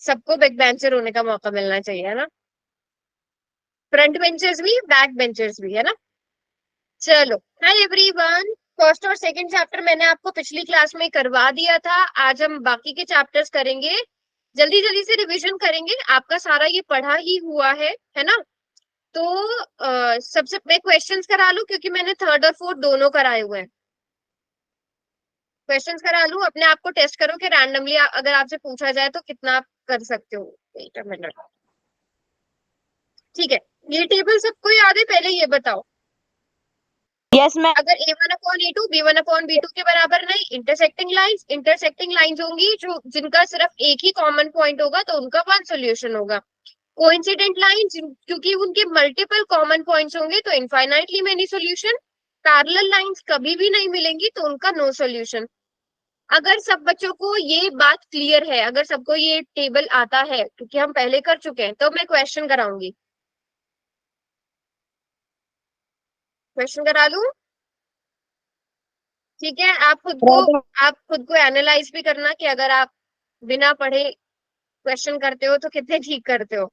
सबको back bencher होने का मौका मिलना चाहिए, है ना। फ्रंट बेंचर्स भी, बैक बेंचर्स भी, है ना। चलो, हाय एवरीवन। फर्स्ट और सेकंड चैप्टर मैंने आपको पिछली क्लास में करवा दिया था। आज हम बाकी के चैप्टर्स करेंगे, जल्दी जल्दी से रिवीजन करेंगे। आपका सारा ये पढ़ा ही हुआ है ना। तो सबसे मैं क्वेश्चंस करा लूं, क्योंकि मैंने थर्ड और फोर्थ दोनों कराए हुए हैं। क्वेश्चंस करा लूं, अपने आप को टेस्ट करो कि रैंडमली अगर आपसे पूछा जाए तो कितना आप कर सकते हो। Wait a minute. ठीक है, ये टेबल सबको याद है, पहले ये बताओ। Yes ma'am. अगर a1/a2 b1/b2 के बराबर नहीं, इंटरसेक्टिंग लाइंस होंगी जो जिनका सिर्फ एक ही कॉमन पॉइंट होगा तो उनका वन सोल्यूशन होगा। कोइंसिडेंट लाइन, क्योंकि उनके मल्टीपल कॉमन पॉइंट्स होंगे तो infinitely many solution. Parallel lines कभी भी नहीं मिलेंगी तो उनका नो सोल्यूशन। अगर सब बच्चों को ये बात क्लियर है, अगर सबको ये टेबल आता है, क्योंकि हम पहले कर चुके हैं, तो मैं क्वेश्चन कराऊंगी। क्वेश्चन करा लूं? ठीक है, आप खुद को एनालाइज भी करना कि अगर आप बिना पढ़े क्वेश्चन करते हो तो कितने ठीक करते हो।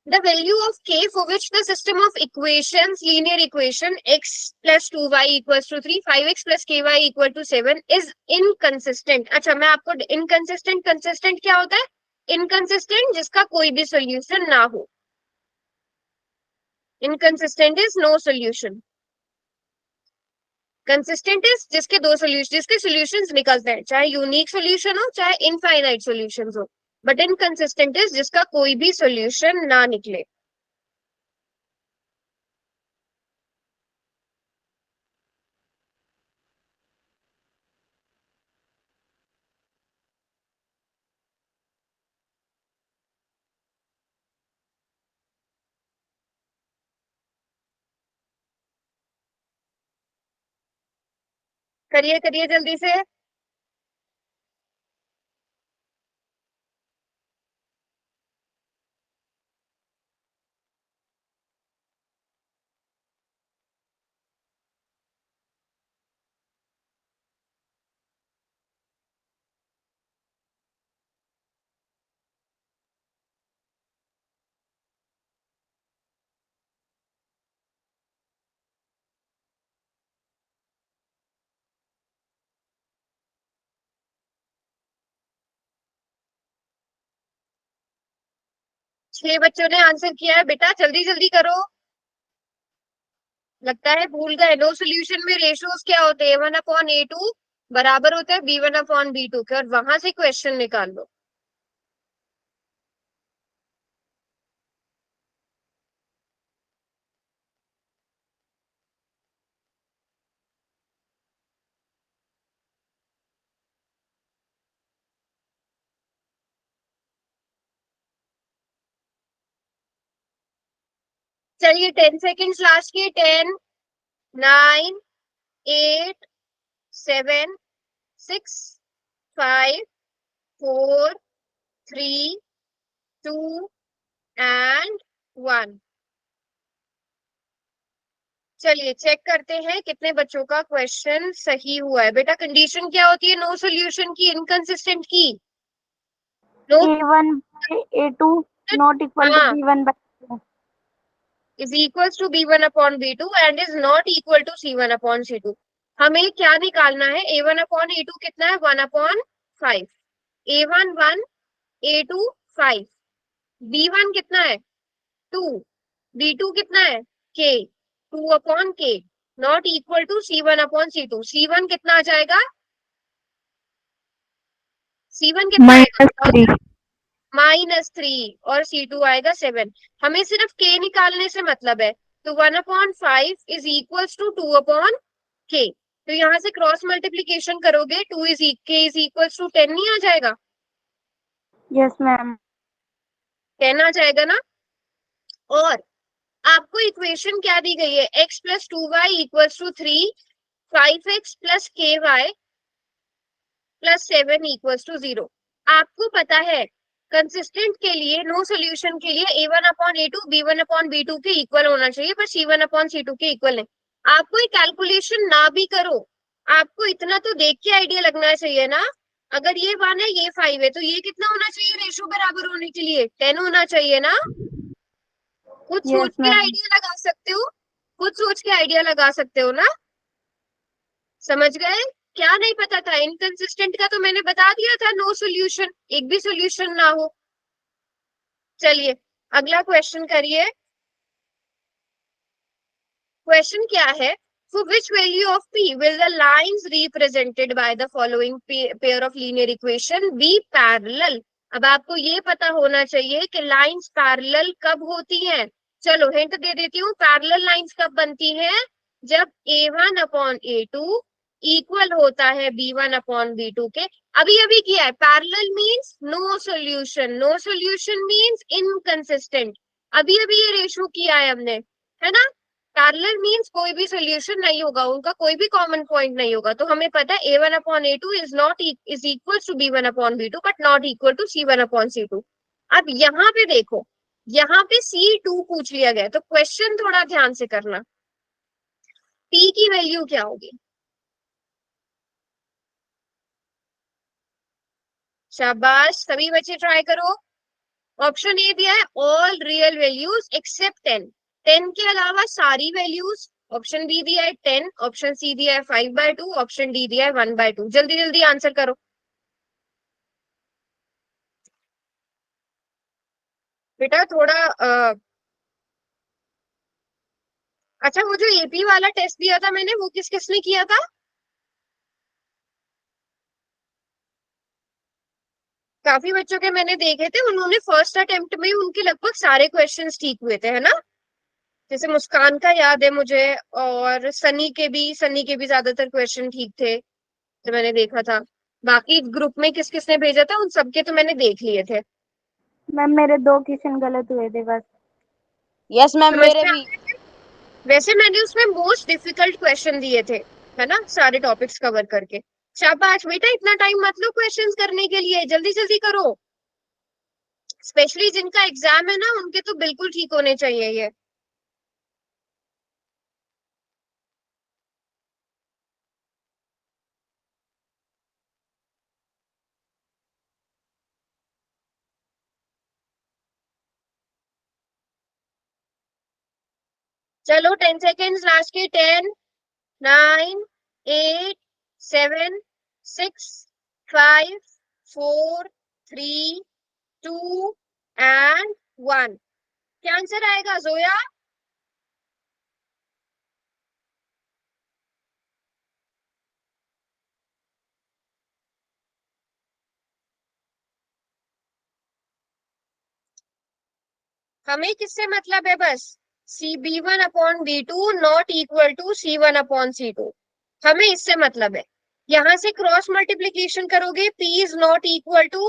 The value of k for which the system of equations, linear equation x plus 2y equals to 3, 5x plus ky equal to 7 is inconsistent। अच्छा, मैं आपको inconsistent, consistent क्या होता है? Inconsistent जिसका कोई भी solution ना हो। Inconsistent is no solution। Consistent is जिसके दो solution, जिसके solutions निकलते हैं, चाहे यूनिक solution हो चाहे इनफाइनाइट solutions हो। बट इनकंसिस्टेंट इज जिसका कोई भी solution ना निकले। करिए करिए जल्दी से। 6 बच्चों ने आंसर किया है बेटा, जल्दी जल्दी करो। लगता है भूल गए। नो सोल्यूशन में रेशियोज क्या होते हैं? a1/a2 बराबर होता है b1/b2 के, और वहां से क्वेश्चन निकाल लो। चलिए 10 सेकेंड्स लास्ट के। 10, 9, 8, 7, 6, 5, 4, 3, 2 एंड 1। चलिए चेक करते हैं कितने बच्चों का क्वेश्चन सही हुआ है। बेटा कंडीशन क्या होती है नो सोल्यूशन की, इनकंसिस्टेंट की? No. a1/a2 not equal to हाँ, b1/a2। is equals to b1/b2 and is not equal to c1/c2। हमें क्या निकालना है? a1/a2 कितना है? 1/5। a1 1, a2 5। b1 कितना है? 2। b2 कितना है? k। 2/k not equal to c1/c2। c1 कितना आ जाएगा? c1 कितना आएगा? -3। -3 और c2 आएगा 7। हमें सिर्फ k निकालने से मतलब है। तो 1/5 इज इक्वल्स टू 2/k। तो यहाँ से क्रॉस मल्टीप्लीकेशन करोगे, 2 is k is equals to 10 नहीं आ जाएगा? Yes ma'am. 10 आ जाएगा ना। और आपको इक्वेशन क्या दी गई है? x plus 2y equals to 3, 5x plus ky plus 7 equals to 0। आपको पता है कंसिस्टेंट के लिए, नो सोल्यूशन के लिए a1/a2 b1/b2 के इक्वल होना चाहिए, पर c1/c2 के इक्वल नहीं। आपको कैलकुलेशन ना भी करो, आपको इतना तो देख के आइडिया लगना चाहिए ना अगर ये 1 है ये 5 है तो ये कितना होना चाहिए रेशो बराबर होने के लिए? 10 होना चाहिए ना। खुद सोच यस के मैम। आइडिया लगा सकते हो, खुद सोच के आइडिया लगा सकते हो ना। समझ गए? क्या नहीं पता था? इनकंसिस्टेंट का तो मैंने बता दिया था, नो सॉल्यूशन, एक भी सॉल्यूशन ना हो। चलिए अगला क्वेश्चन करिए। क्वेश्चन क्या है? For which value of p will the lines represented by the following pair of linear equation be parallel? अब आपको ये पता होना चाहिए कि लाइंस पैरेलल कब होती हैं। चलो हिंट दे देती हूँ, पैरेलल लाइंस कब बनती हैं? जब a1 अपॉन a2 इक्वल होता है b1 अपॉन b2 के। अभी अभी किया है, parallel means no solution, no solution means inconsistent. अभी अभी ये रेशो किया है हमने, है ना। पैरेलल मींस कोई भी सोल्यूशन नहीं होगा, उनका कोई भी कॉमन पॉइंट नहीं होगा। तो हमें पता है a1 upon a2 is not is equal to b1 upon b2 but not equal to c1 upon c2। अब यहाँ पे देखो, यहाँ पे c2 पूछ लिया गया, तो क्वेश्चन थोड़ा ध्यान से करना। p की वैल्यू क्या होगी? शाबाश, सभी बच्चे ट्राई करो। ऑप्शन ए दिया है ऑल रियल वैल्यूज एक्सेप्ट 10, 10 के अलावा सारी वैल्यूज। ऑप्शन बी दिया है 10, ऑप्शन सी दिया है 5/2, ऑप्शन डी दिया है 1/2। जल्दी जल्दी आंसर करो बेटा, थोड़ा अच्छा वो जो एपी वाला टेस्ट दिया था मैंने, वो किस किसने किया था? काफी बच्चों के मैंने देखे थे, उन्होंने फर्स्ट अटेम्प्ट में उनके लगभग सारे क्वेश्चंस ठीक हुए थे, है ना। जैसे मुस्कान का याद है मुझे, और सनी के भी ज्यादातर क्वेश्चन ठीक थे जो मैंने देखा था। बाकी ग्रुप में किस किसने भेजा था उन सबके तो मैंने देख लिए थे। मैम मेरे 2 क्वेश्चन गलत हुए थे बस। यस मैम समझ मेरे में आ भी। गए थे? वैसे मैंने उसमें मोस्ट डिफिकल्ट क्वेश्चन दिए थे, है ना, सारे टॉपिक्स कवर करके। शाबाश बेटा, इतना टाइम मत लो क्वेश्चंस करने के लिए, जल्दी जल्दी करो। स्पेशली जिनका एग्जाम है ना, उनके तो बिल्कुल ठीक होने चाहिए ये। चलो 10 सेकेंड्स लास्ट के। 10, 9, 8, 7, 6, 5, 4, 3, 2 एंड 1। क्या आंसर आएगा जोया? हमें किससे मतलब है? बस see b1 upon b2 not equal to c1 upon c2, हमें इससे मतलब है। यहां से क्रॉस मल्टीप्लीकेशन करोगे, p is not equal to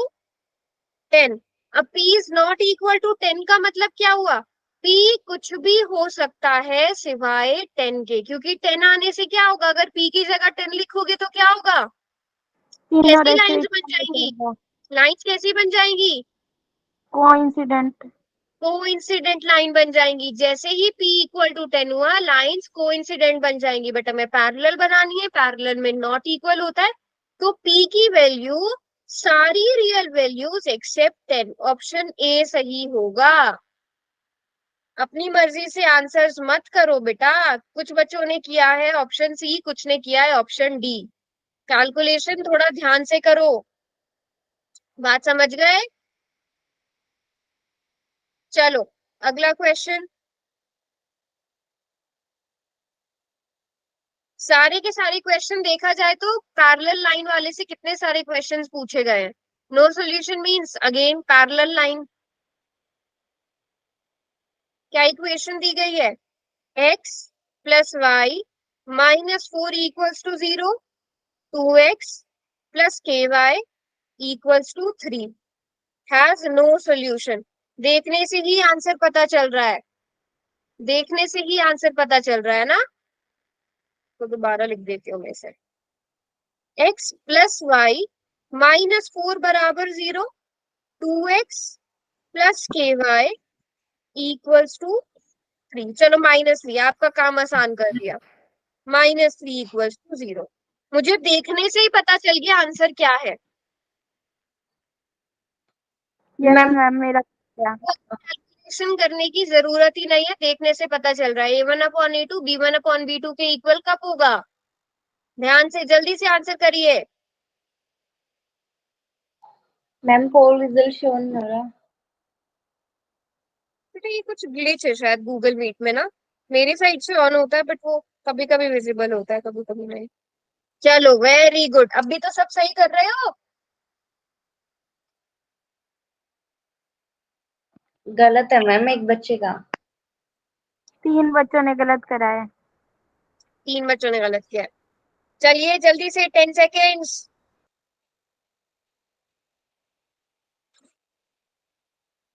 10। अब p is not equal to 10 का मतलब क्या हुआ? p कुछ भी हो सकता है सिवाय 10 के, क्योंकि 10 आने से क्या होगा? अगर p की जगह 10 लिखोगे तो क्या होगा? तीनों कैसी रेशो लाइंस बन इक्वल जाएंगी? होगा। लाइंस कैसी बन जाएंगी? कोइंसिडेंट। कोइंसिडेंट लाइन बन जाएंगी। जैसे ही p इक्वल टू 10 हुआ, लाइंस कोइंसिडेंट बन जाएंगी। बट हमें पैरेलल बनानी है, पैरेलल में नॉट इक्वल होता है। तो p की वैल्यू सारी real values except 10, option A सही होगा। अपनी मर्जी से आंसर्स मत करो बेटा। कुछ बच्चों ने किया है ऑप्शन सी, कुछ ने किया है ऑप्शन डी। कैलकुलेशन थोड़ा ध्यान से करो। बात समझ गए? चलो अगला क्वेश्चन। सारे के सारे क्वेश्चन देखा जाए तो पैरेलल लाइन वाले से कितने सारे क्वेश्चंस पूछे गए हैं। No solution means again parallel line. क्या इक्वेशन दी गई है? x plus y -4 equals to 0, 2x plus k y equals to 3 has no solution. देखने से ही आंसर पता चल रहा है, देखने से ही आंसर पता चल रहा है ना। तो दोबारा लिख देती हूँ मैं इसे। x प्लस वाई -4 बराबर 0, 2x plus k y equals to 3। चलो -3, आपका काम आसान कर दिया। -3 इक्वल्स टू 0। मुझे देखने से ही पता चल गया आंसर क्या है। यस मैम मैम मेरा क्या। कैलकुलेशन करने की जरूरत ही नहीं है, देखने से पता चल रहा है A1/A2 B1/B2 के इक्वल कब होगा। ध्यान से जल्दी से आंसर करिए। मैम पोल रिजल्ट शो नहीं हो रहा। बेटा ये कुछ ग्लिच है शायद गूगल मीट में ना, मेरी साइड से ऑन होता है बट वो कभी कभी विजिबल होता है कभी कभी नहीं। चलो वेरी गुड, अभी तो सब सही कर रहे हो। गलत है मैम एक बच्चे का। 3 बच्चों ने गलत करा है। 3 बच्चों ने गलत किया है। चलिए जल्दी से 10 सेकेंड्स।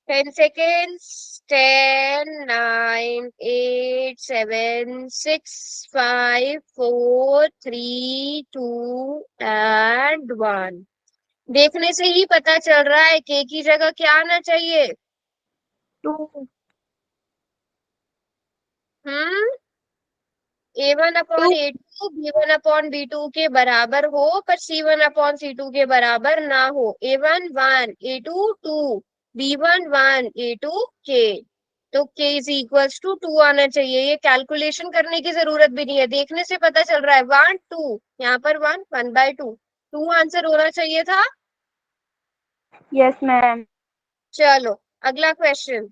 10 सेकेंड्स। 10, 9, 8, 7, 6, 5, 4, 3, 2 एंड 1। देखने से ही पता चल रहा है के की जगह क्या आना चाहिए। 2। हम्म। A1/A2 B1/B2 के बराबर हो पर C1/C2 के बराबर ना हो। A1 1 A2 2 B1 1 A2 K। तो K इज इक्वल्स टू 2 आना चाहिए। ये कैलकुलेशन करने की जरूरत भी नहीं है, देखने से पता चल रहा है 1 2, यहाँ पर 1 1/2 2 आंसर होना चाहिए था। Yes ma'am. चलो अगला question.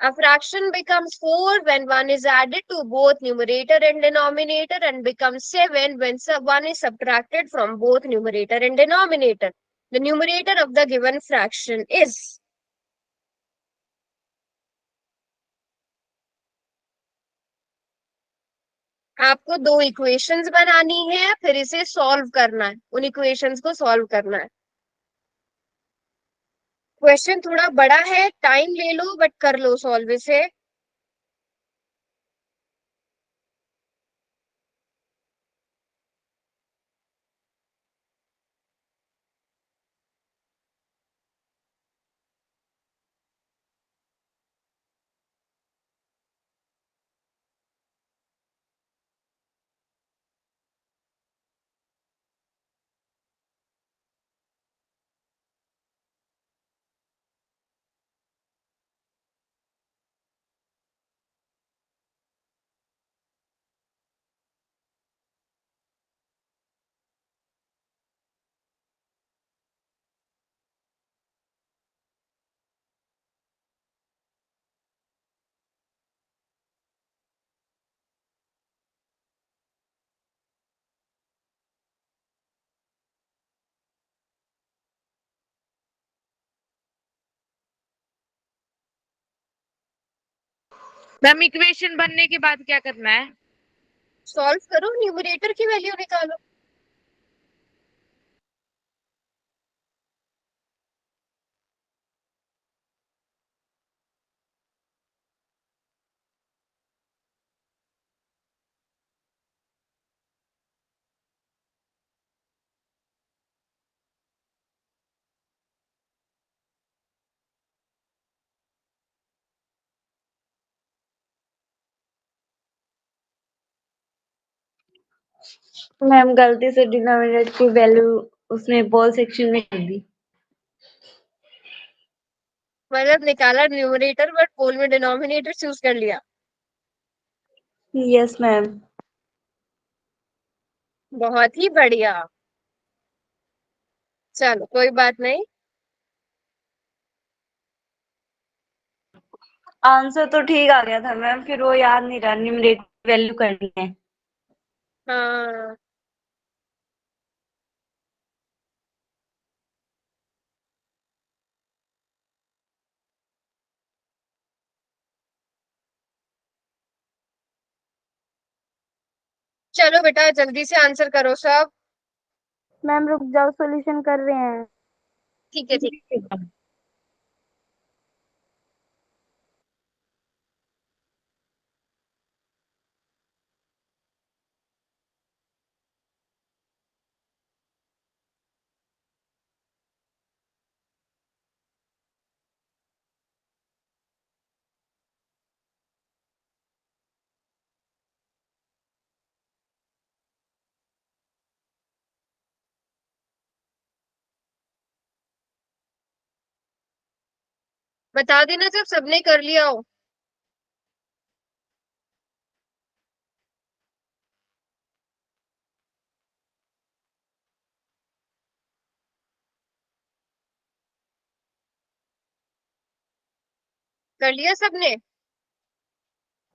A fraction becomes 4 when 1 is added to both numerator and denominator and becomes 7 when 1 is subtracted from both numerator and denominator. The numerator of the given fraction is। आपको दो equations बनानी है, फिर इसे solve करना है, उन equations को सॉल्व करना है। क्वेश्चन थोड़ा बड़ा है, टाइम ले लो बट कर लो सॉल्व इसे। मैम इक्वेशन बनने के बाद क्या करना है? सॉल्व करो, न्यूमरेटर की वैल्यू निकालो। मैम गलती से डिनोमिनेटर की वैल्यू उसने पोल सेक्शन में कर दी। मतलब निकाला न्यूमरेटर बट पोल में डिनोमिनेटर चूज कर लिया। Yes ma'am. बहुत ही बढ़िया। चलो कोई बात नहीं। आंसर तो ठीक आ गया था मैम, फिर वो याद नहीं रहा न्यूमरेटर वैल्यू करनी है। हाँ चलो बेटा जल्दी से आंसर करो सब। मैम रुक जाओ, सॉल्यूशन कर रहे हैं। ठीक है ठीक। बता देना जब सबने कर लिया हो। कर लिया सबने?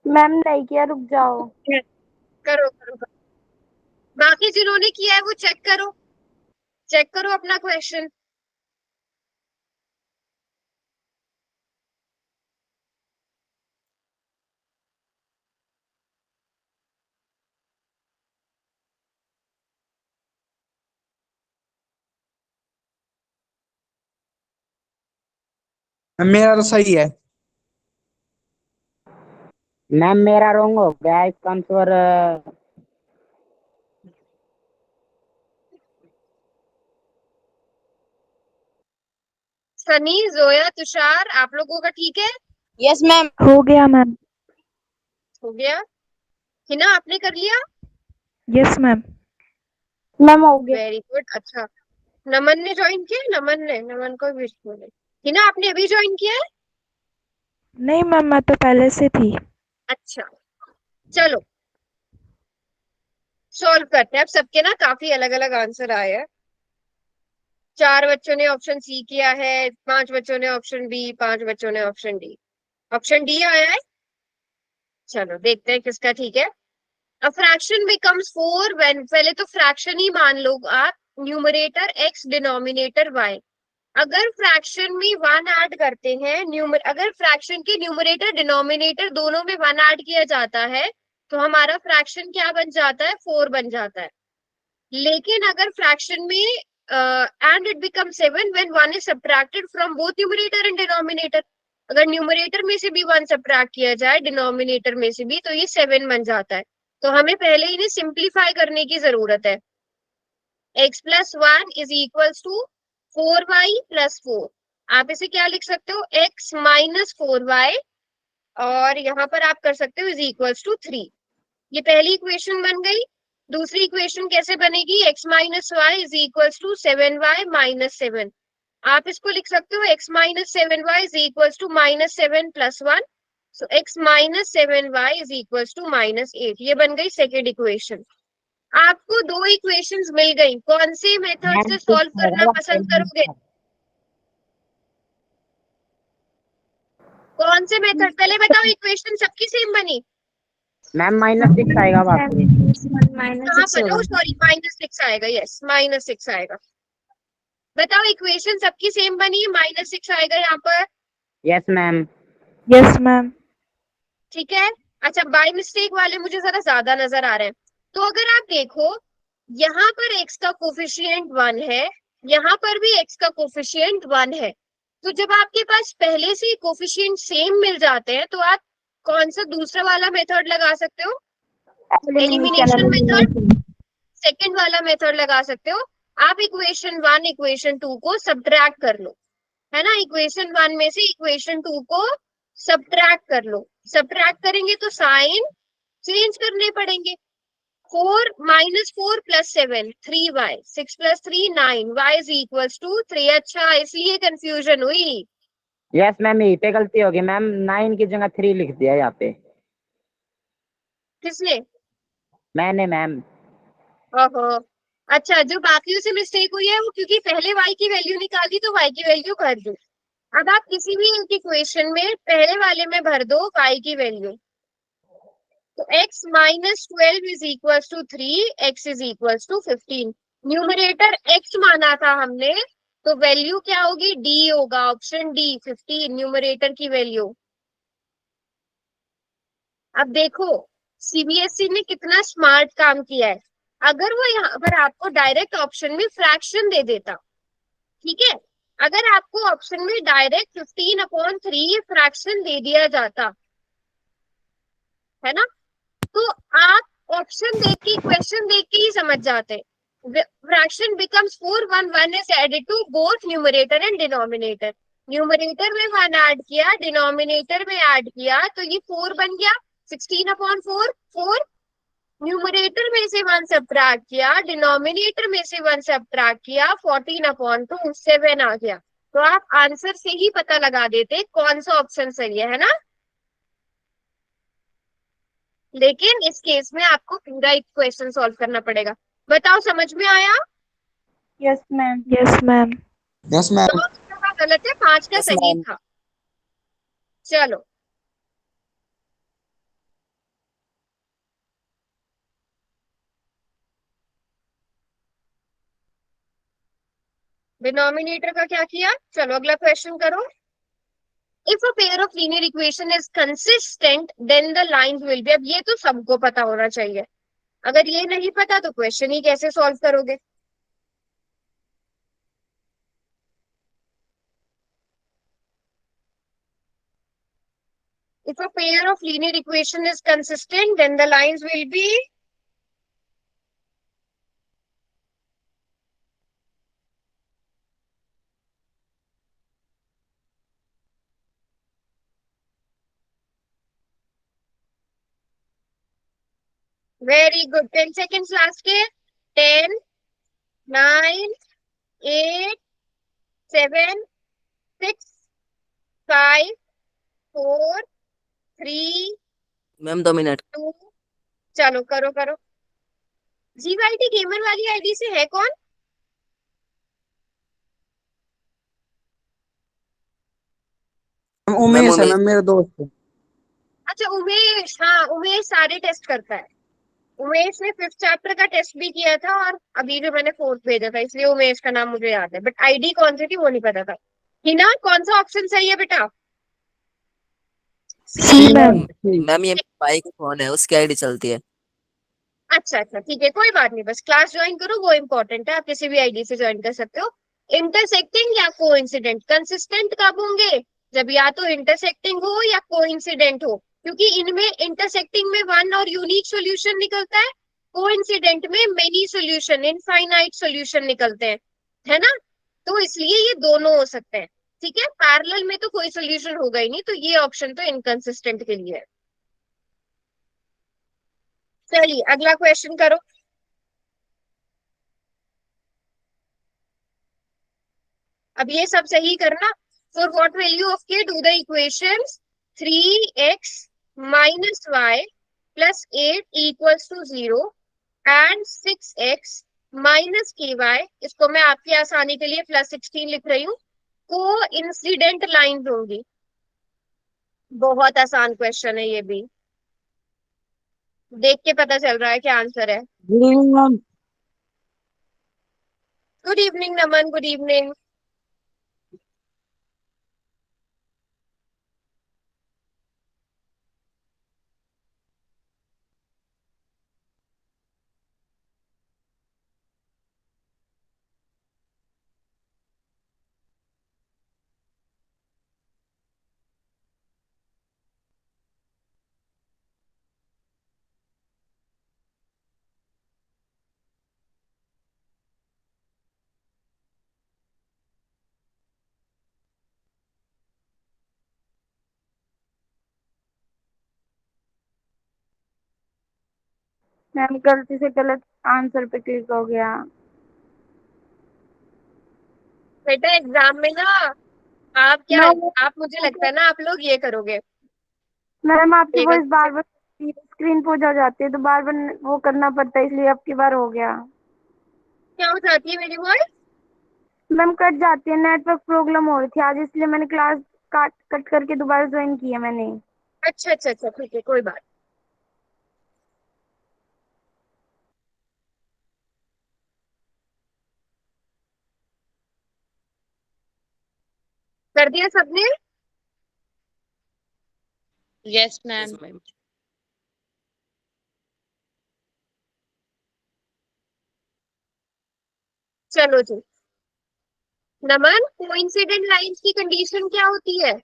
मैम नहीं किया, रुक जाओ। करो करो करो। बाकी जिन्होंने किया है वो चेक करो अपना क्वेश्चन। मेरा तो सही है। मैम मेरा रॉन्ग हो गया है, इसका आंसर सनी, जोया, तुषार, आप लोगों का ठीक है? Yes ma'am. हो गया मैम। हो गया। हिना आपने कर लिया? Yes ma'am. मैम हो गया। Very good. अच्छा, नमन ने ज्वाइन किया? नमन को भी बोले। हिना आपने अभी ज्वाइन किया है? नहीं मैम, मैं तो पहले से थी। अच्छा, चलो सॉल्व करते हैं। अब सबके ना काफी अलग अलग आंसर आए हैं। 4 बच्चों ने ऑप्शन सी किया है, 5 बच्चों ने ऑप्शन बी, 5 बच्चों ने ऑप्शन डी। ऑप्शन डी आया है। चलो देखते हैं किसका ठीक है। A fraction becomes 4 when, पहले तो फ्रैक्शन ही मान लो आप, न्यूमरेटर x डिनोमिनेटर y। अगर फ्रैक्शन में 1 ऐड करते हैं, अगर फ्रैक्शन के न्यूमरेटर डिनोमिनेटर दोनों में 1 ऐड किया जाता है तो हमारा फ्रैक्शन क्या बन जाता है? 4 बन जाता है। लेकिन अगर फ्रैक्शन में and it become 7 when 1 is subtracted from both numerator and denominator. अगर न्यूमरेटर में से भी 1 सब्ट्रैक्ट किया जाए, डिनोमिनेटर में से भी, तो ये 7 बन जाता है। तो हमें पहले इन्हें सिंप्लीफाई करने की जरूरत है। x plus 1 is equals to 4y plus 4। आप इसे क्या लिख सकते हो? x माइनस 4y, और यहाँ पर आप कर सकते हो इज इक्वल्स टू 3। ये पहली इक्वेशन बन गई। दूसरी इक्वेशन कैसे बनेगी? x minus y is equals to 7y minus 7। आप इसको लिख सकते हो x minus 7y is equals to minus 7 plus 1। So x minus 7y is equals to minus 8। ये बन गई सेकेंड इक्वेशन। आपको 2 इक्वेशंस मिल गई। कौन से मेथड से सॉल्व करना पसंद करोगे? कौन से मेथड? पहले बताओ, इक्वेशन सबकी सेम बनी? मैम -6 आएगा वापस। कहाँ पर? ओ सॉरी, -6 आएगा। यस, -6 आएगा। बताओ, इक्वेशन सबकी सेम बनी, -6 आएगा यहाँ पर। Yes ma'am. Yes ma'am. ठीक है। अच्छा, बाय मिस्टेक वाले मुझे जरा ज्यादा नजर आ रहे हैं। तो अगर आप देखो, यहाँ पर x का कोफिशिएंट 1 है, यहाँ पर भी x का कोफिशिएंट 1 है। तो जब आपके पास पहले से कोफिशिएंट सेम मिल जाते हैं तो आप कौन सा दूसरा वाला मेथड लगा सकते हो? एलिमिनेशन मेथड, सेकंड वाला मेथड लगा सकते हो। आप इक्वेशन 1 इक्वेशन 2 को सब्ट्रैक्ट कर लो, है ना। इक्वेशन 1 में से इक्वेशन 2 को सब्ट्रैक्ट कर लो। सब्ट्रैक्ट करेंगे तो साइन चेंज करने पड़ेंगे। 4 minus 4 plus 7 3y, 6 plus 3 9, y is equals to 3। अच्छा, इसलिए कंफ्यूजन हुई। यस मैम, यही पे गलती होगी मैम, 9 की जगह 3 लिख दिया यहाँ पे। किसने? मैंने मैम। ओहो, अच्छा, जो बाकियों से मिस्टेक हुई है वो क्योंकि पहले y की वैल्यू निकाली तो y की वैल्यू भर दी। अब आप किसी भी एक इक्वेशन में पहले वाले में भर दो y की वैल्यू। तो x minus 12 is equals to 3, x is equals to 15। Numerator x माना था हमने, तो वैल्यू क्या होगी? d होगा। ऑप्शन डी 15 न्यूमरेटर की वैल्यू। अब देखो, सीबीएसई ने कितना स्मार्ट काम किया है। अगर वो यहाँ पर आपको डायरेक्ट ऑप्शन में फ्रैक्शन दे देता, ठीक है, अगर आपको ऑप्शन में डायरेक्ट 15/3 फ्रैक्शन दे दिया जाता, है ना, तो आप ऑप्शन देख के, क्वेश्चन देख के ही समझ जाते। Fraction becomes 4 when 1 is added to both numerator and denominator। Numerator में 1 ऐड किया, डिनोमिनेटर में ऐड किया, तो ये 4 बन गया। 16/4 4। न्यूमरेटर में से 1 सब्ट्रैक्ट किया, डिनोमिनेटर में से 1 सब्ट्रैक्ट किया, 14/2 7 आ गया। तो आप आंसर से ही पता लगा देते कौन सा ऑप्शन सही है ना। लेकिन इस केस में आपको पूरा एक क्वेश्चन सॉल्व करना पड़ेगा। बताओ समझ में आया? Yes ma'am. Yes ma'am. Yes दो मैम। उत्तर का गलत है, 5 का यस सही मैम। था। चलो, डिनोमिनेटर का क्या किया? चलो अगला क्वेश्चन करो। If a pair of linear equation is consistent then the lines will be. अब ये तो सबको पता होना चाहिए, अगर ये नहीं पता तो क्वेश्चन ही कैसे सॉल्व करोगे? If a pair of linear equation is consistent, then the lines will be very good. 10 seconds last के 10, 9, 8, 7, 6, 5, 4, 3, मैम 2 मिनट। 2। चलो करो करो। जीवाईटी गेमर वाली आईडी से है कौन? उमेश है मैम, मेरा दोस्त है। अच्छा उमेश, हाँ उमेश सारे टेस्ट करता है। उमेश ने 5th चैप्टर का टेस्ट भी किया था और अभी जो मैंने 4th भेजा था, इसलिए उमेश का नाम मुझे याद है, बट आईडी कौन सी थी वो नहीं पता था। हिना कौन सा ऑप्शन सही है बेटा? सी मैम। मैम ये भाई का फोन है, उसकी आईडी चलती है। अच्छा अच्छा ठीक है, कोई बात नहीं, बस क्लास ज्वाइन करो वो इंपॉर्टेंट है। आप किसी भी आईडी से ज्वाइन कर सकते हो। इंटरसेक्टिंग या कोइंसिडेंट? कंसिस्टेंट कब होंगे? जब या तो इंटरसेक्टिंग हो या कोइंसिडेंट हो, क्योंकि इनमें इंटरसेक्टिंग में वन और यूनिक सॉल्यूशन निकलता है, कोइंसिडेंट में मेनी सॉल्यूशन, इनफाइनाइट सॉल्यूशन निकलते हैं, है ना? तो इसलिए ये दोनों हो सकते हैं। ठीक है, पैरेलल में तो कोई सॉल्यूशन होगा ही नहीं, तो ये ऑप्शन तो इनकंसिस्टेंट के लिए है। चलिए अगला क्वेश्चन करो। अब ये सब सही करना। For what value of k do the equations 3x minus y plus 8 equals to 0 and 6x minus k y, इसको मैं आपकी आसानी के लिए +16 लिख रही हूँ, को इंसिडेंट लाइंस होंगी। बहुत आसान क्वेश्चन है ये भी, देख के पता चल रहा है क्या आंसर है। Good evening ma'am. Good evening Naman, good evening. Ma'am गलती से गलत आंसर पे क्लिक हो गया। बेटा एग्जाम में ना आप क्या, नो आप मुझे लगता है ना आप लोग ये करोगे। मैम, आपकी एक वॉइस बार बार स्क्रीन पे जा जाती है तो बार बार वो करना पड़ता है, इसलिए अब की बार हो गया। क्या हो जाती है मेरी वॉइस? मैम कट जाती है, नेटवर्क प्रॉब्लम हो रही थी आज, इसलिए मैंने क्लास काट कट करके दोबारा ज्वाइन किया मैंने। अच्छा अच्छा अच्छा ठीक है, कोई बात। कर दिया सबने? Yes ma'am. चलो जी। नमन, कोइंसिडेंट लाइंस की कंडीशन क्या होती है?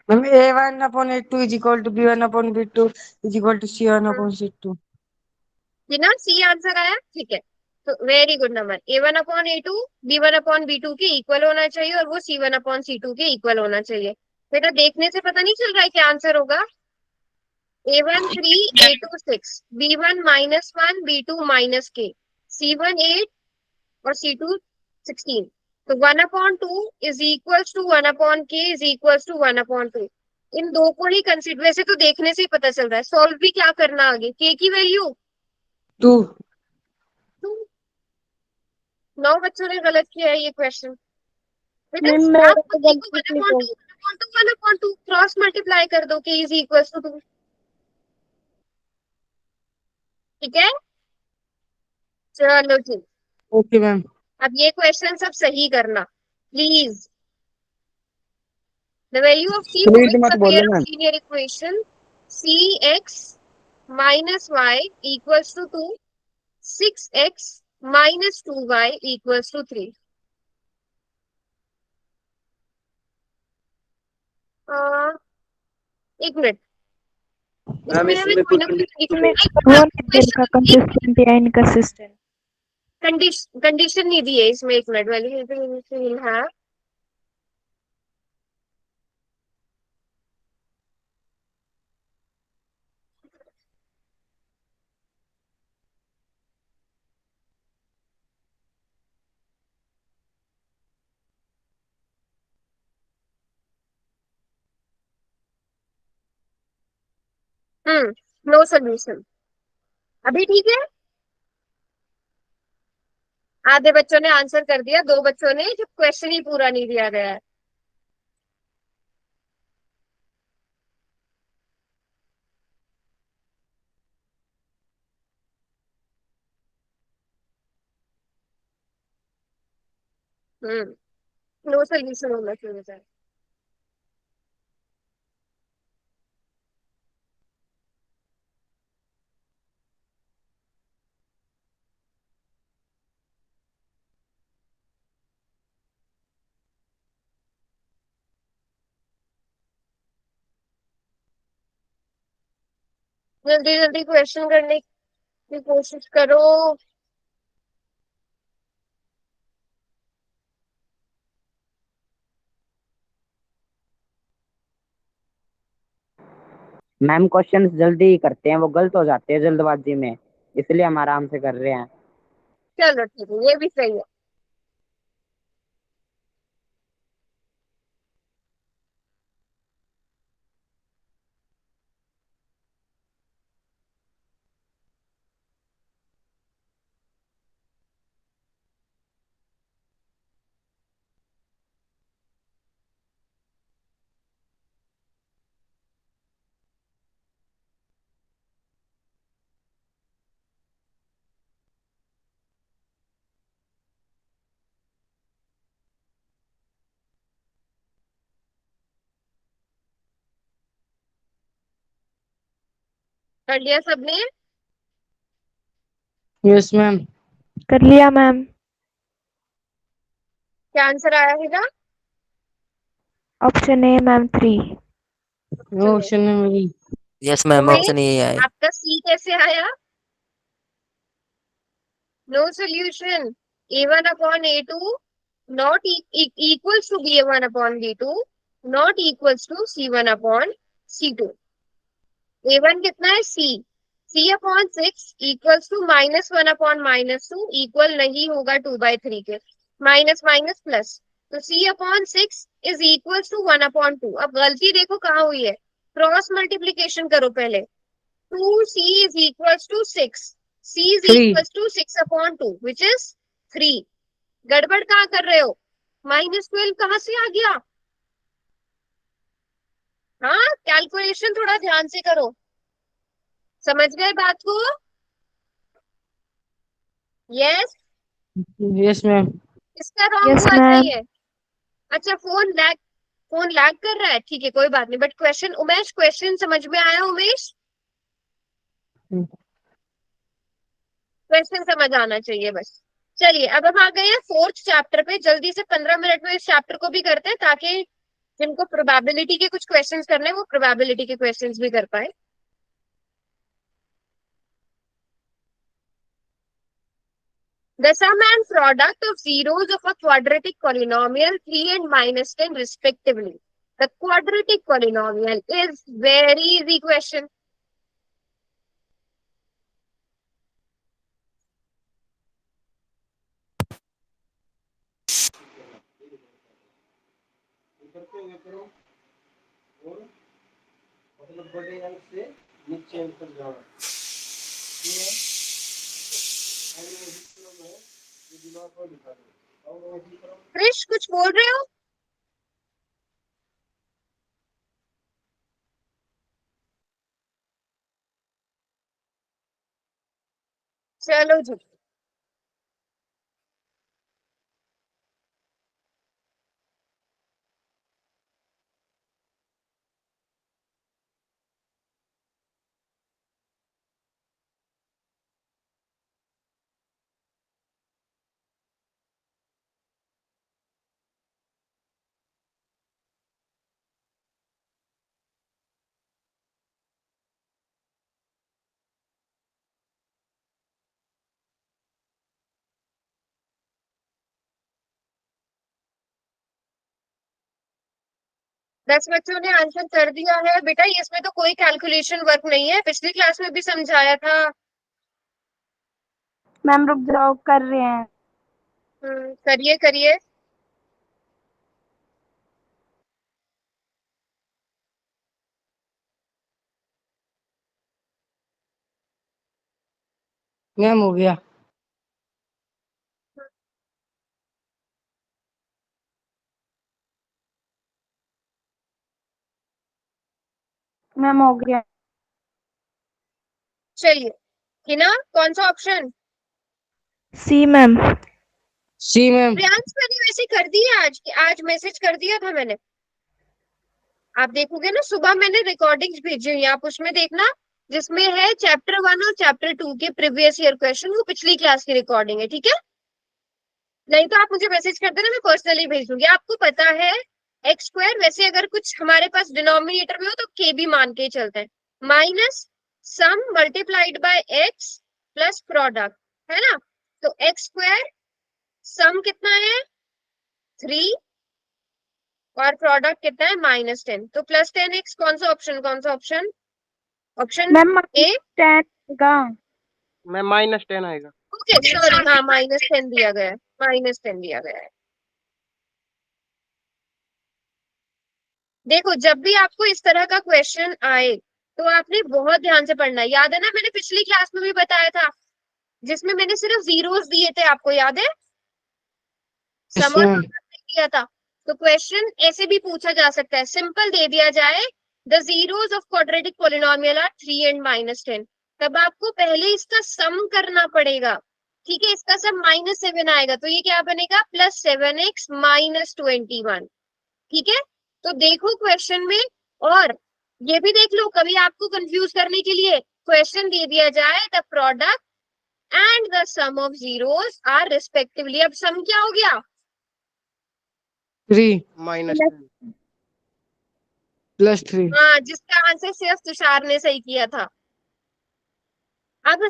Ma'am A1/A2 is equal to B1/B2 is equal to C1/C2। बिना सी आंसर आया, ठीक है। तो very good number, A1/A2 B1/B2 के इक्वल होना चाहिए और वो C1/C2 के इक्वल होना चाहिए। बेटा देखने से पता नहीं चल रहा है क्या आंसर होगा? A1 3 A2 6 B1 -1 B2 -k C1 8 और C2 16। तो 1/2 is equals to 1/k is equals to 1/2। इन दो को ही कंसिडर, वैसे तो देखने से ही पता चल रहा है, सॉल्व भी क्या करना आगे, k की वैल्यू 2। 2। 9 बच्चों ने गलत किया है ये क्वेश्चन। बेटा मैम मैं आप तो k को गलती से 1/2 क्रॉस मल्टीप्लाई कर दो, k इज इक्वल्स टू 2। ठीक है, चलो ठीक। Okay ma'am. अब ये क्वेश्चन सब सही करना please. The value of c read forms मत a pair बोलो of ma'am. linear equation cx minus y equals to 2, 6x minus 2y equals to 3। एक मिनट, मैम इसमें हमें इसमें कोई कोई ना कोई मैं कंडीशन, वो नहीं दे रखा कंसिस्टेंट या इनकंसिस्टेंट। कंडीशन नहीं दी है इसमें। एक मिनट, वैल्यू है। No solution. अभी ठीक है, आधे बच्चों ने आंसर कर दिया, दो बच्चों ने जो क्वेश्चन ही पूरा नहीं दिया गया है। नो सोल्यूशन होना चाहिए। जल्दी जल्दी क्वेश्चन करने की कोशिश करो। मैम क्वेश्चंस जल्दी ही करते हैं, वो गलत हो जाते हैं जल्दबाजी में, इसलिए हम आराम से कर रहे हैं। चलो ठीक है, ये भी सही है। कर लिया सबने? Yes ma'am. कर लिया मैम। क्या आंसर आया है? Option A ma'am 3। ऑप्शन में मेरी। यस मैम, ऑप्शन उमेश, यही आए। आपका सी कैसे आया? No solution. a1/a2 not equals to b1/b2 not equals to c1/c2। a1 कितना है? c/6 इक्वल्स टू -1/-2 इक्वल नहीं होगा 2/3 के, माइनस माइनस प्लस, तो c/6 इज इक्वल्स टू 1/2। अब गलती देखो कहाँ हुई है, क्रॉस मल्टीप्लीकेशन करो पहले। 2c is equals to 6, c is 3। Equals to 6/2 which is 3। गड़बड़ कहाँ कर रहे हो? -12 कहाँ से आ गया? हाँ, कैलकुलेशन थोड़ा ध्यान से करो। समझ गए बात को? यस। Yes ma'am. इसका रॉन्ग यस हुआ, मैम। सही है। अच्छा, फोन लैग कर रहा है, ठीक है कोई बात नहीं, बट क्वेश्चन, उमेश क्वेश्चन समझ में आया? उमेश, क्वेश्चन समझ आना चाहिए बस। चलिए, अब हम आ गए हैं फोर्थ चैप्टर पे। जल्दी से 15 मिनट में इस चैप्टर को भी करते हैं, ताकि जिनको प्रोबेबिलिटी के कुछ क्वेश्चंस करने हैं वो प्रोबेबिलिटी के क्वेश्चंस भी कर पाए। The sum and product of zeros of a quadratic polynomial 3 and -10 respectively. The quadratic polynomial is very easy question. Krrish कुछ बोल रहे हो? चलो जी, दस बच्चों ने आंसर कर दिया है बेटा। इसमें तो कोई कैलकुलेशन वर्क नहीं है, पिछली क्लास में भी समझाया था। मैम रुक जाओ, कर रहे हैं। करिए करिए। मैम हो गया। मैम हो गया। चलिए, हिना कौन सा ऑप्शन? सी मैम। सी मैम। प्रियांश मैंने वैसे कर दिया, आज मैसेज कर दिया था मैंने। आप देखोगे ना, सुबह मैंने रिकॉर्डिंग्स भेजी हुई, आप उसमें देखना, जिसमें है चैप्टर 1 और चैप्टर 2 के प्रीवियस ईयर क्वेश्चन, वो पिछली क्लास की रिकॉर्डिंग है, ठीक है? नहीं तो आप मुझे मैसेज कर देना, मैं पर्सनली भेज दूंगी। आपको पता है एक्स स्क्वायर, वैसे अगर कुछ हमारे पास डिनोमिनेटर में हो तो के भी मान के ही चलते हैं, minus sum multiplied by x plus product, है ना? तो एक्स स्क्वायर सम कितना है 3 और प्रोडक्ट कितना है -10, तो +10x कौन सा ऑप्शन, कौन सा ऑप्शन? ऑप्शन मैम ए। -10 का। मैम -10 आएगा। ओके सॉरी, हाँ -10 दिया गया है, -10 दिया गया है। देखो, जब भी आपको इस तरह का क्वेश्चन आए तो आपने बहुत ध्यान से पढ़ना है। याद है ना, मैंने पिछली क्लास में भी बताया था, जिसमें मैंने सिर्फ जीरोस दिए थे, आपको याद है? सम और प्रोडक्ट दिया था। तो क्वेश्चन ऐसे भी पूछा जा सकता है, सिंपल दे दिया जाए, the zeros of quadratic polynomial are 3 and -10, तब आपको पहले इसका सम करना पड़ेगा, ठीक है? इसका सम -7 आएगा, तो ये क्या बनेगा, +7x -21, ठीक है? तो देखो क्वेश्चन में, और ये भी देख लो, कभी आपको कंफ्यूज करने के लिए क्वेश्चन दे दिया जाए, the product and the sum of zeros are respectively, अब सम क्या हो गया, 3 -10। +3। हाँ, जिसका आंसर सिर्फ तुषार ने सही किया था। अब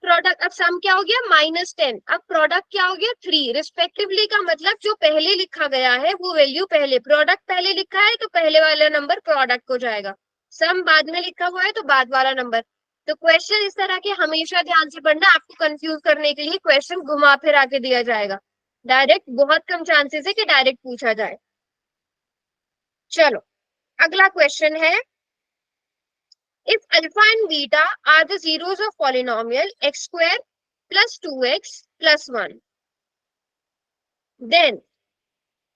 प्रोडक्ट, अब सम क्या हो गया -10, अब प्रोडक्ट क्या हो गया 3, रिस्पेक्टिवली का मतलब जो पहले लिखा गया है वो वैल्यू पहले, प्रोडक्ट पहले लिखा है तो पहले वाला नंबर प्रोडक्ट को जाएगा, सम बाद में लिखा हुआ है तो बाद वाला नंबर। तो क्वेश्चन इस तरह के हमेशा ध्यान से पढ़ना, आपको कंफ्यूज करने के लिए क्वेश्चन घुमा फिरा के दिया जाएगा, डायरेक्ट बहुत कम चांसेस है कि डायरेक्ट पूछा जाए। चलो, अगला क्वेश्चन है, if alpha and beta are the zeros of polynomial x square plus 2x plus 1, then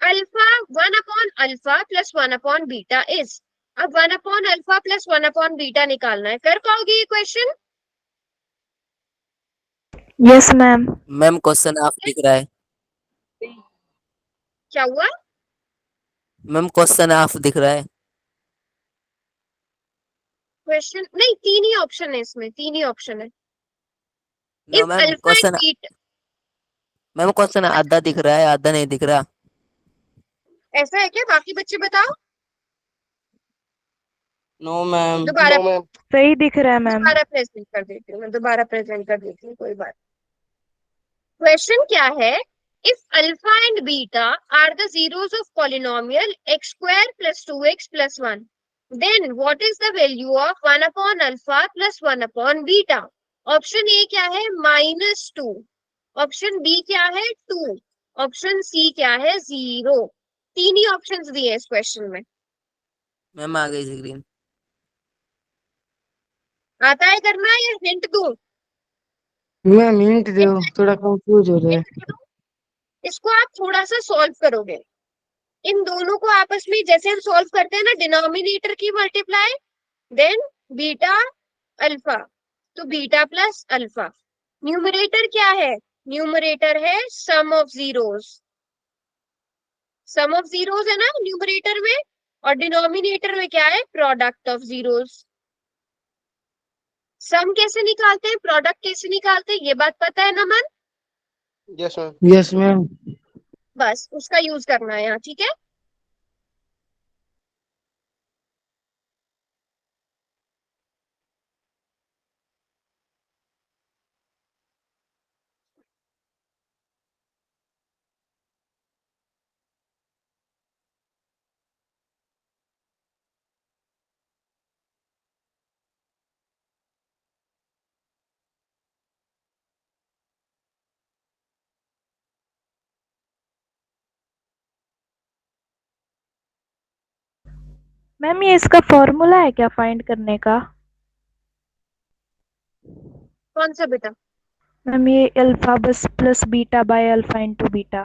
alpha 1 upon alpha plus 1 upon beta is, अब 1 upon alpha plus 1 upon beta निकालना है, कर पाओगे ये question? Yes ma'am. Ma'am question half दिख रहा है। क्या हुआ? मैम क्वेश्चन हाफ दिख रहा है। क्वेश्चन नहीं, 3 ही ऑप्शन है इसमें, 3 ही ऑप्शन है। No if ma'am, alpha and beta, ma'am question आधा दिख रहा है, आधा नहीं दिख रहा। ऐसा है क्या? बाकी बच्चे बताओ। No ma'am. दोबारा सही दिख रहा है मैम। दोबारा प्रेजेंट कर देती हूँ मैं, दोबारा प्रेजेंट कर देती हूँ, कोई बात। क्वेश्चन क्या है, if alpha and beta are the zeros of polynomial x square plus 2x plus 1, then what is the value of 1 upon alpha plus 1 upon beta? Option A क्या है, -2, ऑप्शन बी क्या है 2, ऑप्शन सी क्या है 0। तीन ही options दिए हैं इस क्वेश्चन में। मैम आ गई स्क्रीन। आता है करना या हिंट दूं? मैम हिंट दो, थोड़ा कंफ्यूज हो रहा है। Hint दूं? इसको आप थोड़ा सा सॉल्व करोगे। इन दोनों को आपस में जैसे हम सॉल्व करते हैं ना, डिनोमिनेटर की मल्टीप्लाई देन बीटा अल्फा, तो बीटा प्लस अल्फा। न्यूमरेटर क्या है? न्यूमरेटर है sum of zeros. Sum of zeros है ना न्यूमरेटर में, और डिनोमिनेटर में क्या है? Product of zeros. सम कैसे निकालते हैं, प्रोडक्ट कैसे निकालते हैं, ये बात पता है ना मन? Yes ma'am. Yes ma'am. बस उसका यूज करना है यहाँ, ठीक है। मैम ये इसका फॉर्मूला है क्या फाइंड करने का? कौन सा बेटा? मैम ये अल्फा बस plus beta by alpha into beta.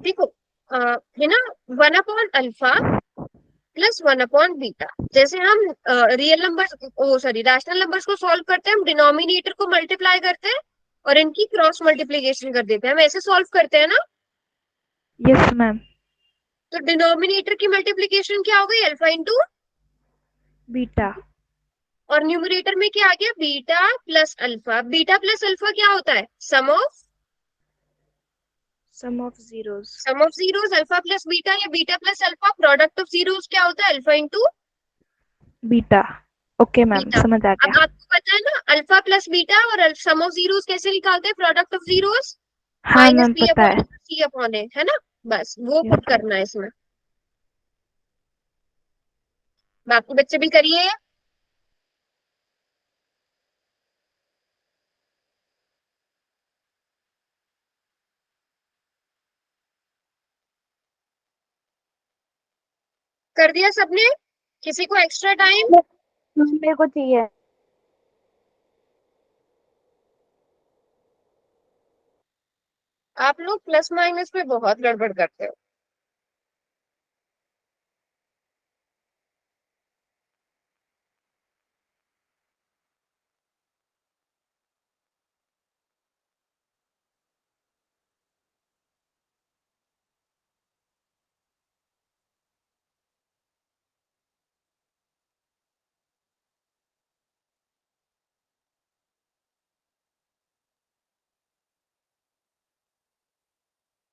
देखो है ना, 1 upon alpha plus 1 upon beta. जैसे हम रियल नंबर्स, ओ सॉरी रैशनल नंबर्स को सॉल्व करते हैं, हम डिनोमिनेटर को मल्टीप्लाई करते हैं और इनकी क्रॉस मल्टीप्लीकेशन कर देते हैं, हम ऐसे सॉल्व करते हैं ना। Yes ma'am. तो डिनोमिनेटर की मल्टीप्लीकेशन क्या हो गई? Alpha into beta. और न्यूमरेटर में क्या आ गया? Beta plus alpha. Beta plus alpha क्या होता है? Sum of zeros. Sum of zeros. Alpha plus beta या beta plus alpha, product of zeros क्या होता है? Alpha into beta. Okay ma'am beta. समझ आ अब गया। आपको पता है ना अल्फा प्लस बीटा और सम ऑफ जीरोस कैसे निकालते हैं? प्रोडक्ट ऑफ जीरोस हाँ माइनस मैम बी पता अपॉन है। सी अपॉन ए, है ना। बस वो यस पुट मैम। करना है इसमें। बाकी बच्चे भी करिए। कर दिया सबने? किसी को एक्स्ट्रा टाइम? मेरे को चाहिए। आप लोग प्लस माइनस में बहुत गड़बड़ करते हो।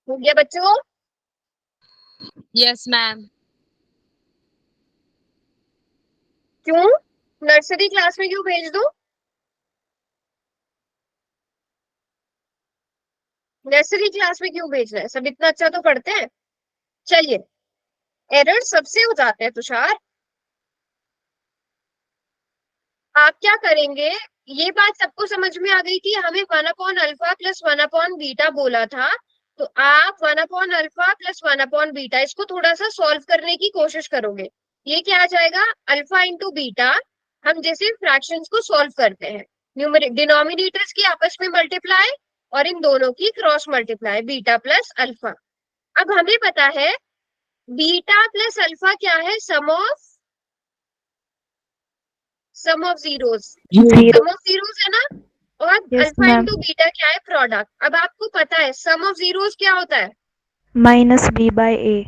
हो गया बच्चों? Yes, ma'am. क्यों? नर्सरी क्लास में क्यों भेज दूं? नर्सरी क्लास में क्यों भेज रहे हैं? सब इतना अच्छा तो पढ़ते हैं। चलिए, एरर सबसे हो जाते हैं तुषार। आप क्या करेंगे? ये बात सबको समझ में आ गई कि हमें 1 upon alpha plus 1 upon beta बोला था। तो आप 1 upon alpha plus 1 upon beta इसको थोड़ा सा सॉल्व करने की कोशिश करोगे। ये क्या आ जाएगा? Alpha into beta. हम जैसे फ्रैक्शंस को सॉल्व करते हैं, डिनोमिनेटर्स की आपस में मल्टीप्लाई और इन दोनों की cross multiply, beta plus alpha. अब हमें पता है बीटा प्लस अल्फा क्या है? Sum of zeros. Zero. Sum of zeros है ना। और yes alpha ma'am. Into beta क्या है? प्रोडक्ट। अब आपको पता है सम ऑफ जीरोस क्या होता है? माइनस बी बाय ए।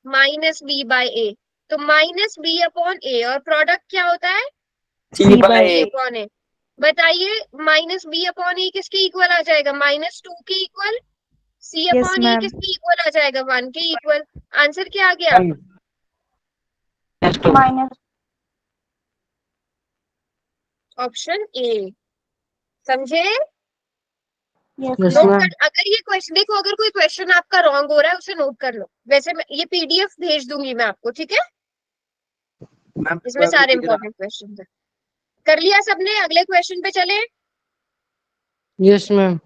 माइनस बी बाय ए। तो माइनस बी अपॉन ए, और प्रोडक्ट क्या होता है? सी बाय सी ए। अपॉन ए। बताइए माइनस बी अपॉन ए किसके इक्वल आ जाएगा? -2 के equal. C yes upon a ma'am. किसके इक्वल आ जाएगा? 1 के इक्वल। आंसर क्या आ गया? माइनस। Option a. समझे? Yes yes note ma'am. कर, मैम। अगर ये क्वेश्चन देखो, अगर कोई क्वेश्चन आपका रॉन्ग हो रहा है उसे नोट कर लो। वैसे मैं ये पीडीएफ भेज दूंगी मैं आपको, ठीक है। मैम इसमें पेपर सारे दिख रहा। इंपॉर्टेंट क्वेश्चन है। कर लिया सबने? अगले क्वेश्चन पे चले। Yes ma'am.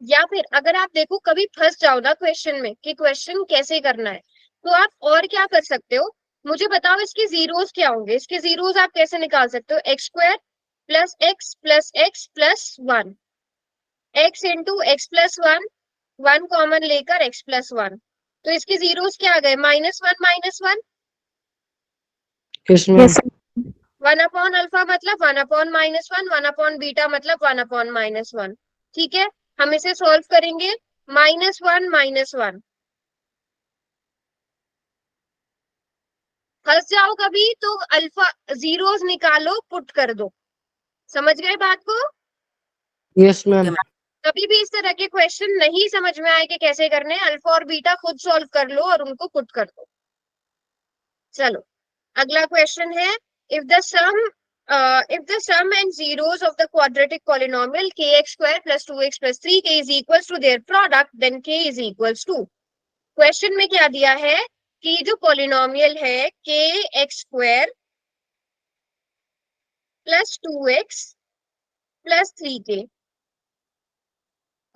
या फिर अगर आप देखो कभी फंस जाओ ना क्वेश्चन में कि क्वेश्चन कैसे करना है, तो आप और क्या कर सकते हो, मुझे बताओ इसके जीरोस क्या होंगे। इसके जीरोस आप कैसे निकाल सकते हो, x square plus x plus one, x into x plus one, one common लेकर एक्स प्लस वन, तो इसके जीरोस क्या आ गए, minus one, yes ma'am. Yes. One upon alpha मतलब one upon minus one, one upon beta मतलब one upon minus one. ठीक है, हम इसे सॉल्व करेंगे, माइनस वन, फंस जाओ कभी तो अल्फा जीरोस निकालो, पुट कर दो। समझ गए बात को। Yes okay ma'am. मैम। कभी भी इस तरह के क्वेश्चन नहीं समझ में आए कि कैसे करने हैं, अल्फा और बीटा खुद सॉल्व कर लो और उनको पुट कर दो। चलो अगला क्वेश्चन है, if the sum and zeros of the quadratic polynomial kx square plus 2x plus 3k is equals to their product, then k is equals to। Question में क्या दिया है कि जो पॉलिनोमियल है के x square plus 2x plus 3k,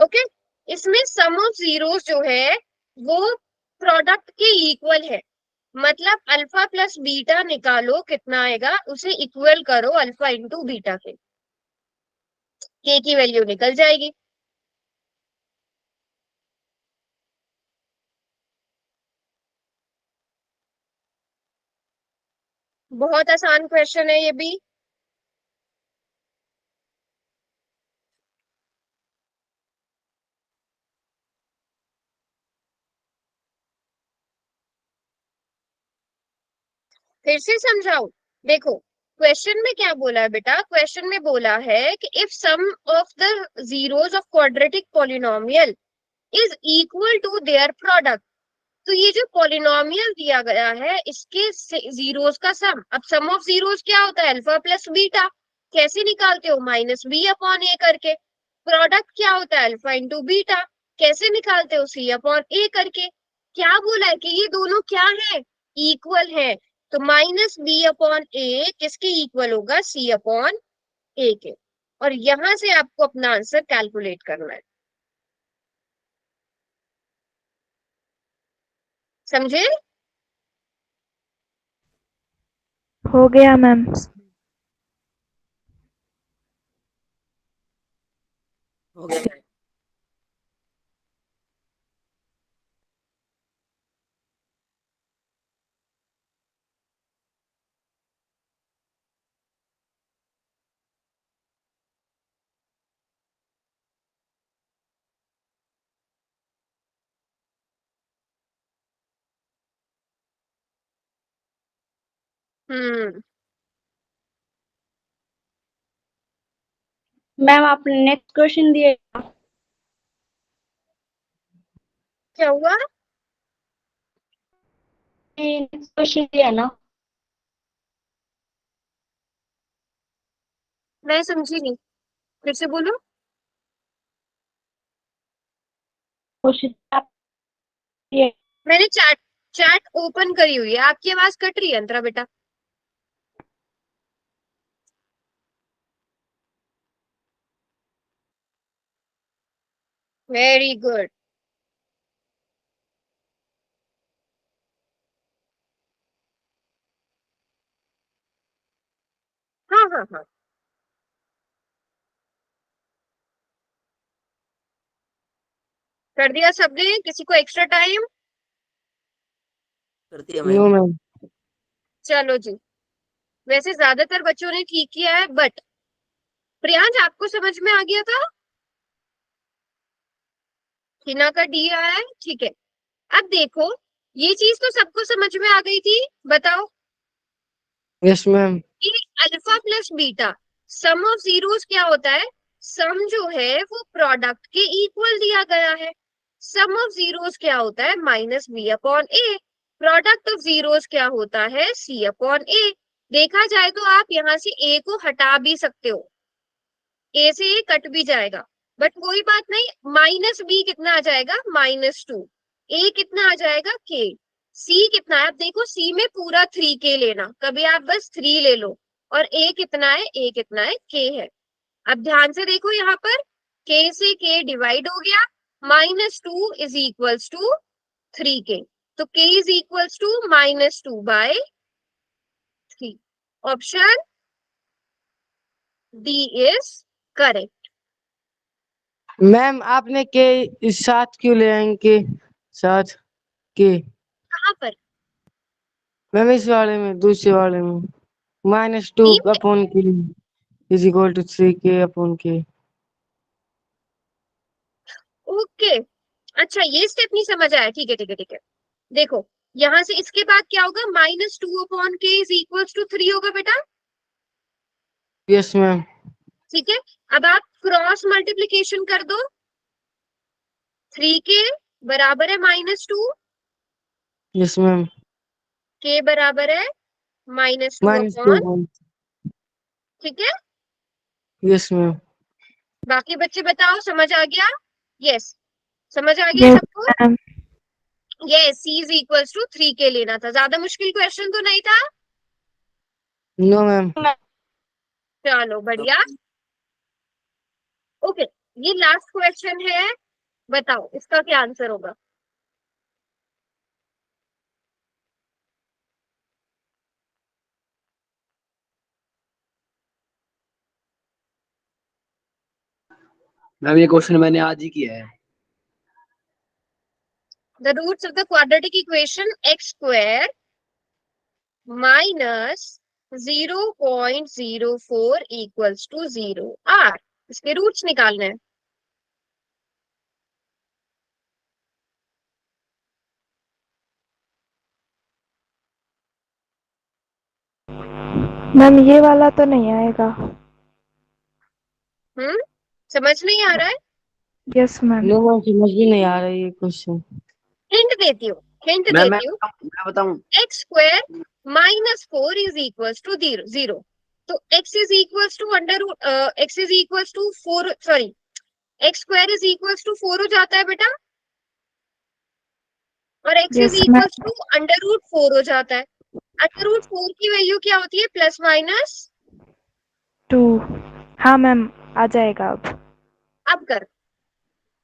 okay, इसमें सम of zeros जो है वो प्रोडक्ट के इक्वल है, मतलब अल्फा प्लस बीटा निकालो कितना आएगा, उसे इक्वल करो अल्फा इंटू बीटा के की वैल्यू निकल जाएगी। बहुत आसान क्वेश्चन है ये भी। फिर से समझाओ, देखो क्वेश्चन में क्या बोला है बेटा, क्वेश्चन में बोला है कि if sum of the zeros of quadratic polynomial is equal to their product, तो ये जो पॉलिनोमियल दिया गया है इसके जीरोस का सम, अब सम ऑफ जीरोस क्या होता है, अल्फा प्लस बीटा, कैसे निकालते हो, माइनस बी अपॉन ए करके। प्रोडक्ट क्या होता है, अल्फा इंटू बीटा, कैसे निकालते हो, सी अपॉन ए करके। क्या बोला है कि ये दोनों क्या है, इक्वल है, तो माइनस बी अपॉन ए किसके इक्वल होगा, सी अपॉन ए के। और यहां से आपको अपना आंसर कैलकुलेट करना है, समझे। हो गया मैम। हो गया मैम। हम्म, मैम आपने नेक्स्ट क्वेश्चन दिए। क्या हुआ, नेक्स्ट क्वेश्चन दिया ना। मैं समझी नहीं, फिर से बोलो। क्वेश्चन आप दिए। मैंने चैट चैट ओपन करी हुई है, आपकी आवाज कट रही है अंतरा बेटा। Very good. हाँ हाँ हाँ, कर दिया सबने, किसी को एक्स्ट्रा टाइम, करती है नो मैम। मैम। चलो जी। वैसे ज्यादातर बच्चों ने ठीक किया है, बट प्रियांश आपको समझ में आ गया था, हिना का डी आया है, ठीक है। अब देखो ये चीज तो सबको समझ में आ गई थी, बताओ यस मैम। कि alpha plus beta some of zeros क्या होता है, सम जो है वो प्रोडक्ट के इक्वल दिया गया है। सम ऑफ जीरोस क्या होता है, minus B upon A, product of zeros क्या होता है, सी अपॉन ए। देखा जाए तो आप यहाँ से ए को हटा भी सकते हो, ए से ये कट भी जाएगा, बट कोई बात नहीं, माइनस बी कितना आ जाएगा, -2, ए कितना आ जाएगा, के, सी कितना है, अब देखो सी में पूरा 3k लेना, कभी आप बस 3 ले लो, और ए कितना है, के है। अब ध्यान से देखो यहाँ पर k से k डिवाइड हो गया, -2 इज इक्वल्स टू 3k, तो k is equals to -2/3। Option D is correct. Ma'am आपने के साथ क्यों ले आए के साथ के? कहाँ पर? मैम इस वाले में, दूसरे वाले में, -2 बी में? Upon k is equal to 3k upon k. Okay, अच्छा ये स्टेप नहीं समझ आया, ठीक है ठीक है ठीक है। देखो यहां से इसके बाद क्या होगा, -2/k इज इक्वल्स टू 3 होगा बेटा, यस मैम। ठीक है। अब आप क्रॉस मल्टीप्लीकेशन कर दो, 3k बराबर है -2, यस मैम। k बराबर है -2 -2 अपॉन, अपॉन, ठीक है। Yes ma'am. बाकी बच्चे बताओ समझ आ गया? यस, समझ आ गया Yes, सबको? ma'am. Yes, c is equals to 3k लेना था, ज्यादा मुश्किल क्वेश्चन तो नहीं था। No ma'am. चलो बढ़िया। ओके, ये लास्ट क्वेश्चन है, बताओ इसका क्या आंसर होगा। मैम ये क्वेश्चन मैंने आज ही किया है। The roots of the quadratic equation x square minus 0.04 equals to 0 are, इसके रूट्स निकालने हैं। मैम ये वाला तो नहीं आएगा। समझ नहीं आ रहा है? Yes ma'am. नो मैम, समझ ही नहीं आ रहा ये क्वेश्चन। हिंट देती हूँ, हिंट मैं देती हूँ। बताऊं? X square -4 is equals to 0, तो x is equals to x is equals to 4, sorry x square is equals to 4 हो जाता है बेटा, और x is yes ma'am. Equals to √4 हो जाता है। √4 की वैल्यू क्या होती है, +- 2। हाँ मैम, आ जाएगा अब। अब कर।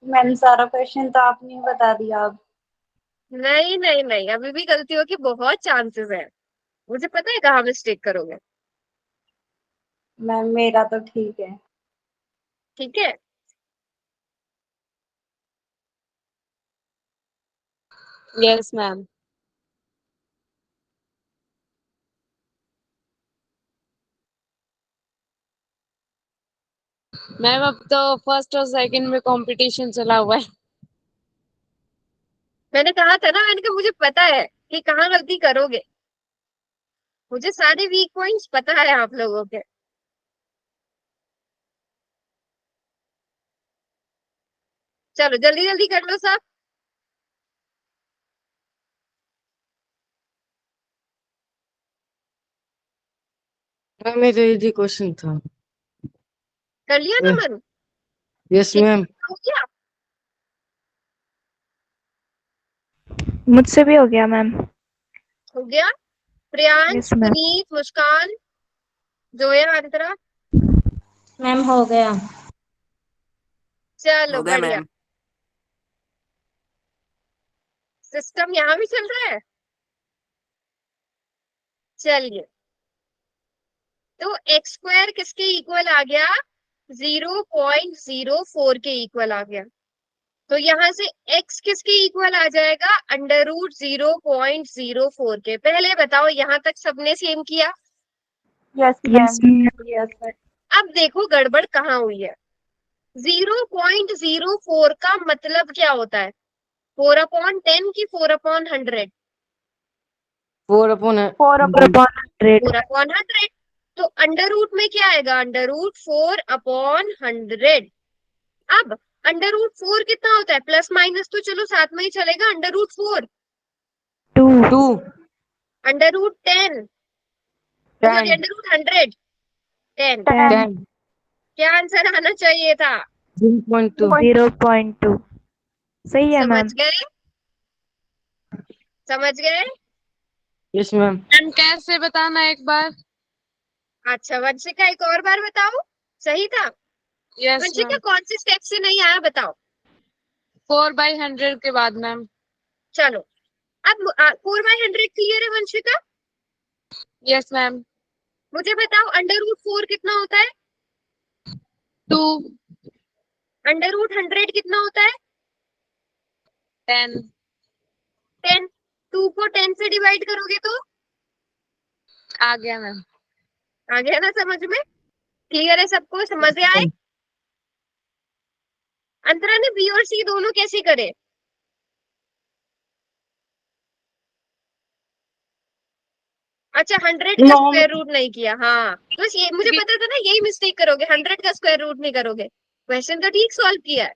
मैम सारा क्वेश्चन तो आपने ही बता दिया अब। नहीं नहीं नहीं, अभी भी गलतियों की बहुत चांसेस है, मुझे पता है कहाँ मिस्टेक करोगे। मैम मेरा तो ठीक है। ठीक है, Yes, ma'am. मैम अब तो फर्स्ट और सेकंड में कंपटीशन चला हुआ है। मैंने कहा था ना, मैंने कहा मुझे पता है कि कहाँ गलती करोगे, मुझे सारे वीक पॉइंट्स पता है आप लोगों के। चलो जल्दी जल्दी कर लो सब। मैम ये तो इजी क्वेश्चन था। कर लिया ना मन? यस ठीक मैम। हो गया? मुझसे भी हो गया मैम। हो गया। Priyansh, yes ma'am. Puneet, Muskan, Zoya, Antara, ma'am हो गया। चलो हो गया बढ़िया। मैम। सिस्टम यहाँ भी चल रहा है। चलिए, तो एक्स स्क्वायर किसके इक्वल आ गया, 0.04 के इक्वल आ गया, तो यहाँ से x किसके इक्वल आ जाएगा, √0.04 के। पहले बताओ यहाँ तक सबने सेम किया? Yes yes ma'am. Ma'am. Yes. अब देखो गड़बड़ कहाँ हुई है। 0.04 का मतलब क्या होता है, 4/10 की 4/100? 4 अपॉन 4/100। 4/100, तो अंडर रूट में क्या आएगा, √4/100। अब √4 कितना होता है, प्लस माइनस तो चलो साथ में ही चलेगा, √4, 2। 2 √10, सॉरी 10 √100, 10। 10 क्या आंसर आना चाहिए था? 0.2। 0.2 सही है समझ मैम। गए? समझ गए? Yes ma'am. मैम कैसे बताना एक बार? अच्छा, वंशिका एक और बार बताओ, सही था? Yes Vanshika ma'am. कौन से स्टेप से नहीं आया बताओ। 4/100 के बाद मैम। चलो अब 4/100 क्लियर है वंशिका? Yes ma'am. मुझे बताओ √4 कितना होता है? 2, √100 कितना होता है? 10, 10। 2 को 10 से डिवाइड करोगे तो आ गया मैम। आ गया ना समझ में? क्लियर है सबको? समझ आए? अंतरा ने बी और सी दोनों कैसे करे? अच्छा 100 का स्क्वायर रूट नहीं किया। हाँ बस ये मुझे पता था ना, यही मिस्टेक करोगे, 100 का स्क्वायर रूट नहीं करोगे। क्वेश्चन तो ठीक सॉल्व किया है।